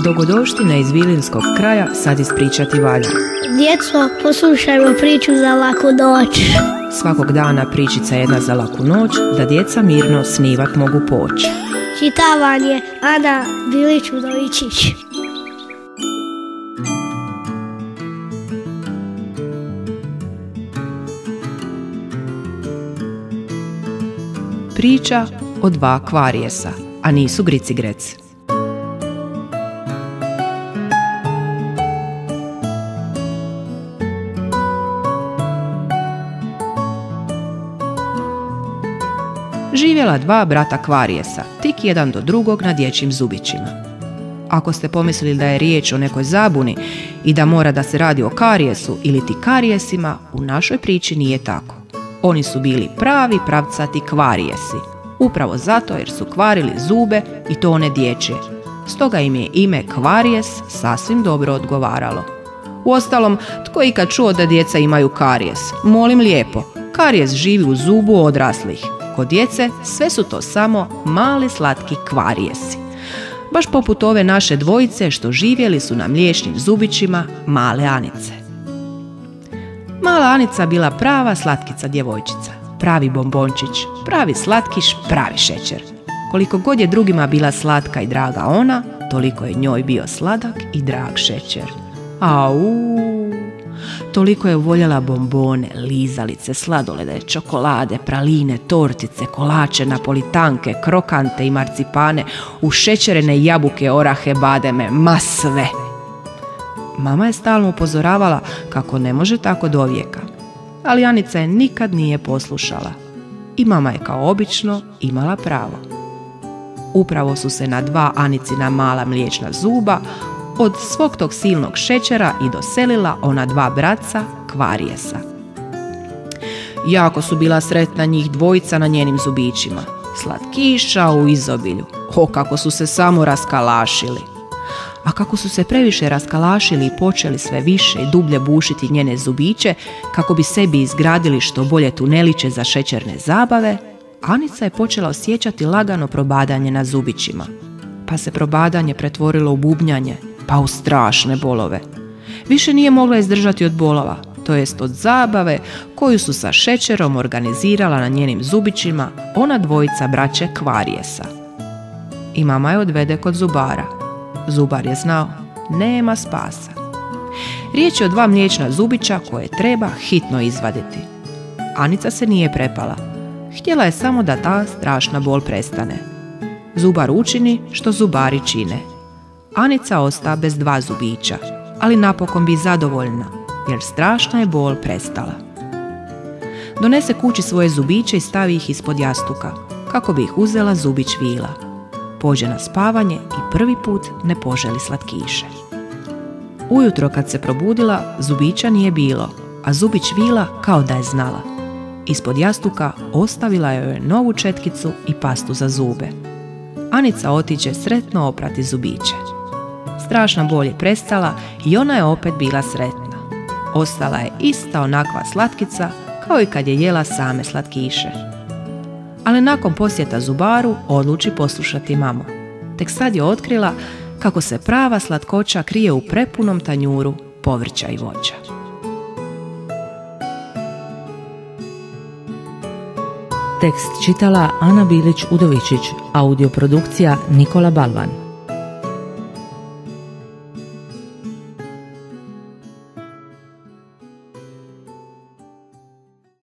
Dogodovštine iz vilinskog kraja sad ispričati valja. Djeco, poslušajmo priču za laku noć. Svakog dana pričica jedna za laku noć, da djeca mirno snivat mogu poći. Čitavanje Ana Bilić Udovičić. Priča o dva kvarijesa, a nisu Grici Greci. Živjela dva brata kvarijesa, tik jedan do drugog na dječjim zubićima. Ako ste pomislili da je riječ o nekoj zabuni i da mora da se radi o karijesu ili ti karijesima, u našoj priči nije tako. Oni su bili pravi pravcati kvarijesi, upravo zato jer su kvarili zube i to one dječje. Stoga im je ime kvarijes sasvim dobro odgovaralo. Uostalom, tko je ikad čuo da djeca imaju karijes? Molim lijepo, karijes živi u zubu odraslih. Kod djece sve su to samo mali slatki kvarijesi. Baš poput ove naše dvojice što živjeli su na mliječnim zubićima male Anice. Mala Anica bila prava slatkica djevojčica, pravi bombončić, pravi slatkiš, pravi šećer. Koliko god je drugima bila slatka i draga ona, toliko je njoj bio sladak i drag šećer. Toliko je voljela bombone, lizalice, sladolede, čokolade, praline, tortice, kolače, napolitanke, krokante i marcipane, ušećerene jabuke, orahe, bademe, ma sve. Mama je stalno upozoravala kako ne može tako dovijeka, ali Anica je nikad nije poslušala. I mama je kao obično imala pravo. Upravo su se na dva Anicina mala mliječna zuba od svog tog silnog šećera i doselila ona dva braca kvarijesa. Jako su bila sretna njih dvojica na njenim zubićima. Slatkiša u izobilju. Kako su se samo raskalašili. A kako su se previše raskalašili i počeli sve više i dublje bušiti njene zubiće kako bi sebi izgradili što bolje tuneliće za šećerne zabave, Anica je počela osjećati lagano probadanje na zubićima. Pa se probadanje pretvorilo u bubnjanje, pa u strašne bolove. Više nije mogla izdržati od bolova, to jest od zabave koju su sa šećerom organizirala na njenim zubićima ona dvojica braće kvarijesa. I mama je odvede kod zubara. Zubar je znao, nema spasa. Riječ je o dva mliječna zubića koje treba hitno izvaditi. Anica se nije prepala. Htjela je samo da ta strašna bol prestane. Zubar učini što zubari čine. Anica osta bez dva zubića, ali napokon bi zadovoljna, jer strašna je bol prestala. Donese kući svoje zubiće i stavi ih ispod jastuka, kako bi ih uzela zubić vila. Pođe na spavanje i prvi put ne poželi slatkiše. Ujutro kad se probudila, zubića nije bilo, a zubić vila kao da je znala. Ispod jastuka ostavila joj novu četkicu i pastu za zube. Anica otiđe sretno oprati zubiće. Strašna bol je prestala i ona je opet bila sretna. Ostala je ista onakva slatkica kao i kad je jela same slatkiše. Ali nakon posjeta zubaru odluči poslušati mamu. Tek sad je otkrila kako se prava slatkoća krije u prepunom tanjuru povrća i voća. Tekst čitala Ana Bilić Udovičić, audioprodukcija Nikola Balvan.